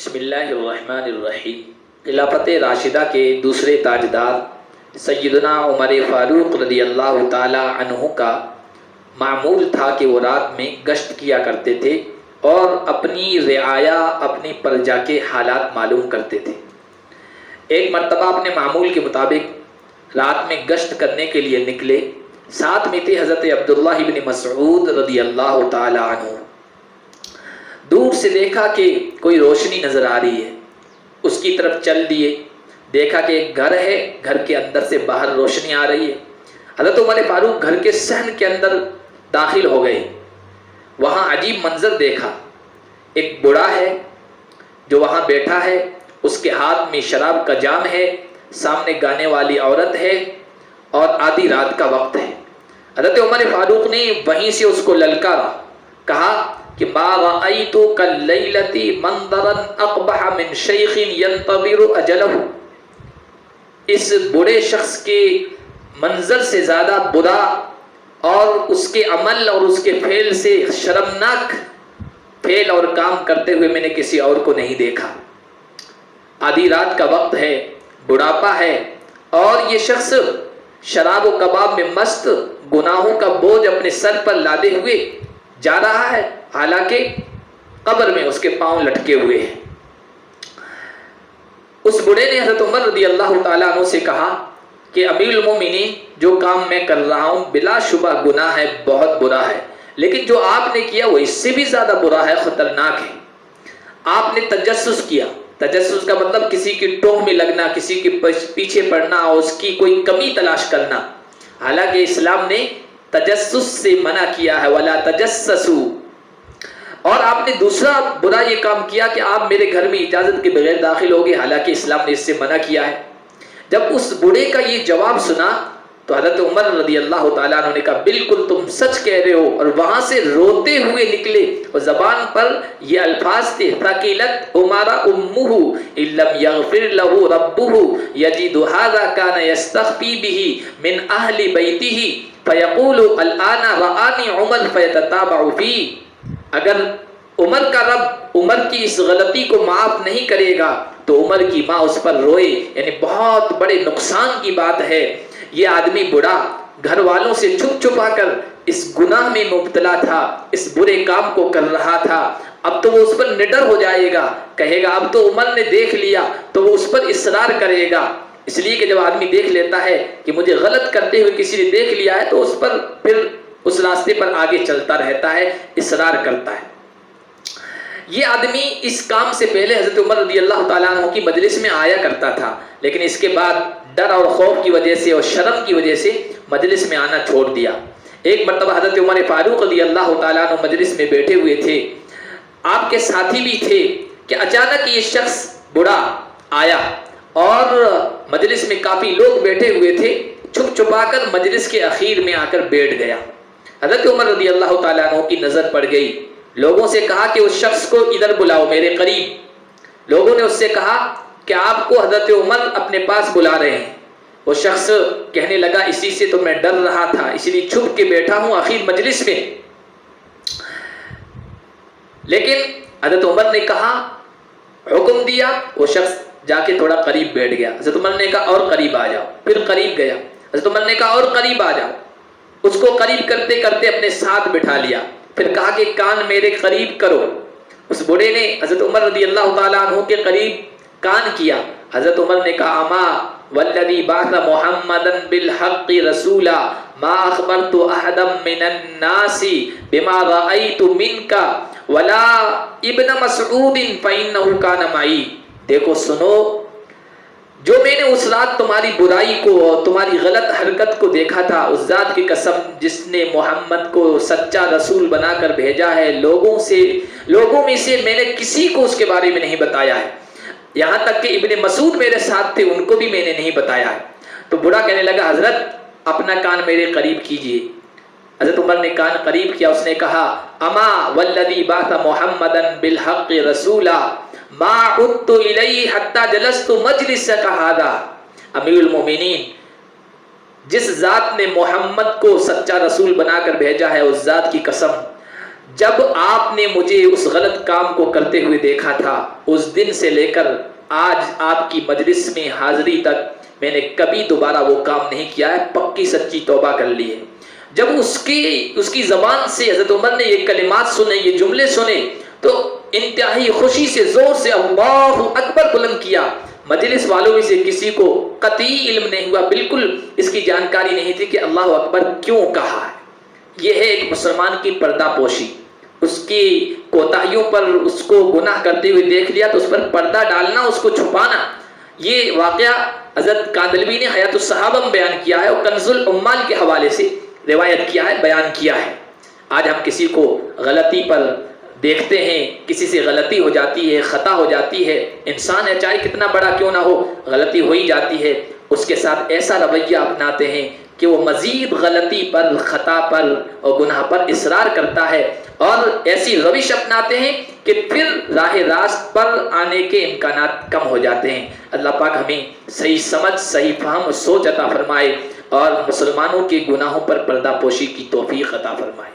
بسم اللہ الرحمن الرحیم۔ خلافت راشدہ کے دوسرے تاجدار سیدنا عمر فاروق رضی اللہ تعالی عنہ کا معمول تھا کہ وہ رات میں گشت کیا کرتے تھے اور اپنی رعایا اپنی پرجا کے حالات معلوم کرتے تھے۔ ایک مرتبہ اپنے معمول کے مطابق رات میں گشت کرنے کے لیے نکلے۔ ساتھ میں تھے حضرت عبداللہ بن مسعود رضی اللہ تعالی عنہ۔ دور سے دیکھا کہ کوئی روشنی نظر آ رہی ہے، اس کی طرف چل دیے، دیکھا کہ ایک گھر ہے، گھر کے اندر سے باہر روشنی آ رہی ہے۔ حضرت عمر فاروق گھر کے صحن کے اندر داخل ہو گئے۔ وہاں عجیب منظر دیکھا، ایک بوڑھا ہے جو وہاں بیٹھا ہے، اس کے ہاتھ میں شراب کا جام ہے، سامنے گانے والی عورت ہے اور آدھی رات کا وقت ہے۔ حضرت عمر فاروق نے وہیں سے اس کو للکارا، کہا کہ ما رأیت کاللیلۃ منظرا اقبح من شیخ ینتظر اجلہ۔ اس بوڑھے شخص کے منظر سے زیادہ برا اور اس کے عمل اور اس کے فعل سے شرمناک فعل اور کام کرتے ہوئے میں نے کسی اور کو نہیں دیکھا۔ آدھی رات کا وقت ہے، بڑھاپا ہے اور یہ شخص شراب و کباب میں مست گناہوں کا بوجھ اپنے سر پر لادے ہوئے جا رہا ہے، حالانکہ قبر میں اس کے پاؤں لٹکے ہوئے ہیں۔ اس بوڑھے نے حضرت عمر رضی اللہ تعالیٰ عنہ سے کہا کہ امیر المومنین، جو کام میں کر رہا ہوں بلا شبہ گناہ ہے، بہت برا ہے، لیکن جو آپ نے کیا وہ اس سے بھی زیادہ برا ہے، خطرناک ہے۔ آپ نے تجسس کیا۔ تجسس کا مطلب کسی کی ٹوہ میں لگنا، کسی کے پیچھے پڑنا اور اس کی کوئی کمی تلاش کرنا، حالانکہ اسلام نے تجسس سے منع کیا ہے، وَلَا تَجَسَّسُوا۔ اور آپ نے دوسرا برا یہ کام کیا کہ آپ میرے گھر میں اجازت کے بغیر داخل ہوگے، حالانکہ اسلام نے اس سے منع کیا ہے۔ جب اس بوڑھے کا یہ جواب سنا تو حضرت عمر رضی اللہ تعالیٰ عنہ نے کہا بالکل تم سچ کہہ رہے ہو، اور وہاں سے روتے ہوئے نکلے اور زبان پر یہ الفاظ تھے ثقلت عمر امہ ان لم یغفر له ربہ یجد هذا كان یستخفی به من اہل بیتہ فیقول الآن رآنی عمر فیتتابع فی۔ اگر عمر کا رب عمر کی اس غلطی کو معاف نہیں کرے گا تو عمر کی ماں اس پر روئے، یعنی بہت بڑے نقصان کی بات ہے۔ یہ آدمی بڑا گھر والوں سے چھپ چھپا کر اس گناہ میں مبتلا تھا، اس برے کام کو کر رہا تھا، اب تو وہ اس پر نڈر ہو جائے گا، کہے گا اب تو عمر نے دیکھ لیا تو وہ اس پر اصرار کرے گا۔ اس لیے کہ جب آدمی دیکھ لیتا ہے کہ مجھے غلط کرتے ہوئے کسی نے دیکھ لیا ہے تو اس پر پھر اس راستے پر آگے چلتا رہتا ہے، اصرار کرتا ہے۔ یہ آدمی اس کام سے پہلے حضرت عمر رضی اللہ تعالیٰ عنہ کی مجلس میں آیا کرتا تھا، لیکن اس کے بعد ڈر اور خوف کی وجہ سے اور شرم کی وجہ سے مجلس میں آنا چھوڑ دیا۔ ایک مرتبہ حضرت عمر فاروق رضی اللہ تعالیٰ عنہ مجلس میں بیٹھے ہوئے تھے، آپ کے ساتھی بھی تھے کہ اچانک یہ شخص بڑا آیا اور مجلس میں کافی لوگ بیٹھے ہوئے تھے، چھپ چھپا کر مجلس کے اخیر میں آ کر بیٹھ گیا۔ حضرت عمر رضی اللہ تعالیٰ عنہ کی نظر پڑ گئی، لوگوں سے کہا کہ اس شخص کو ادھر بلاؤ میرے قریب۔ لوگوں نے اس سے کہا کہ آپ کو حضرت عمر اپنے پاس بلا رہے ہیں۔ وہ شخص کہنے لگا اسی سے تو میں ڈر رہا تھا، اسی لیے چھپ کے بیٹھا ہوں آخر مجلس میں۔ لیکن حضرت عمر نے کہا، حکم دیا، وہ شخص جا کے تھوڑا قریب بیٹھ گیا۔ حضرت عمر نے کہا اور قریب آ جاؤ، پھر قریب گیا۔ حضرت عمر نے کہا اور قریب آ جاؤ، اس کو قریب کرتے کرتے اپنے ساتھ بٹھا لیا، پھر کہا کہ کان میرے قریب کرو۔ اس بوڑھے نے حضرت عمر رضی اللہ تعالیٰ عنہ کے قریب کان کیا۔ حضرت عمر نے کہا اما والذی بعث محمدا بالحق رسولا ما اخبرت احدا من الناس بما رأیت منک ولا ابن مسعود فانه كان معی۔ دیکھو سنو، جو میں نے اس رات تمہاری برائی کو اور تمہاری غلط حرکت کو دیکھا تھا، اس ذات کی قسم جس نے محمد کو سچا رسول بنا کر بھیجا ہے، لوگوں میں سے میں نے کسی کو اس کے بارے میں نہیں بتایا ہے، یہاں تک کہ ابن مسعود میرے ساتھ تھے ان کو بھی میں نے نہیں بتایا ہے۔ تو بوڑھا کہنے لگا حضرت اپنا کان میرے قریب کیجئے۔ حضرت عمر نے کان قریب کیا، اس نے کہا اما والذی بعث محمدا بالحق رسولا ما عدت الیہ حتی جلست مجلسک ھذا۔ امیر المومنین، جس ذات نے محمد کو سچا رسول بنا کر بھیجا ہے اس ذات کی قسم، جب آپ نے مجھے اس غلط کام کو کرتے ہوئے دیکھا تھا، اس دن سے لے کر آج آپ کی مجلس میں حاضری تک میں نے کبھی دوبارہ وہ کام نہیں کیا ہے، پکی سچی توبہ کر لی ہے۔ جب اس کی زبان سے حضرت عمر نے یہ کلمات سنے، یہ جملے سنے، تو انتہائی خوشی سے زور سے اللہ اکبر بلند کیا۔ مجلس والوں میں سے کسی کو قطعی علم نہیں ہوا، بالکل اس کی جانکاری نہیں تھی کہ اللہ اکبر کیوں کہا ہے۔ یہ ہے ایک مسلمان کی پردہ پوشی۔ اس کی کوتاہیوں پر اس کو گناہ کرتے ہوئے دیکھ لیا تو اس پر پردہ ڈالنا، اس کو چھپانا۔ یہ واقعہ حضرت کاندلوی نے حیات الصحابہ میں بیان کیا ہے اور کنز العمال کے حوالے سے روایت کیا ہے، بیان کیا ہے۔ آج ہم کسی کو غلطی پر دیکھتے ہیں، کسی سے غلطی ہو جاتی ہے، خطا ہو جاتی ہے، انسان ہے چاہے کتنا بڑا کیوں نہ ہو، غلطی ہو ہی جاتی ہے، اس کے ساتھ ایسا رویہ اپناتے ہیں کہ وہ مزید غلطی پر، خطا پر اور گناہ پر اصرار کرتا ہے، اور ایسی روش اپناتے ہیں کہ پھر راہ راست پر آنے کے امکانات کم ہو جاتے ہیں۔ اللہ پاک ہمیں صحیح سمجھ، صحیح فہم اور سوچ عطا فرمائے اور مسلمانوں کے گناہوں پر پردہ پوشی کی توفیق عطا فرمائے۔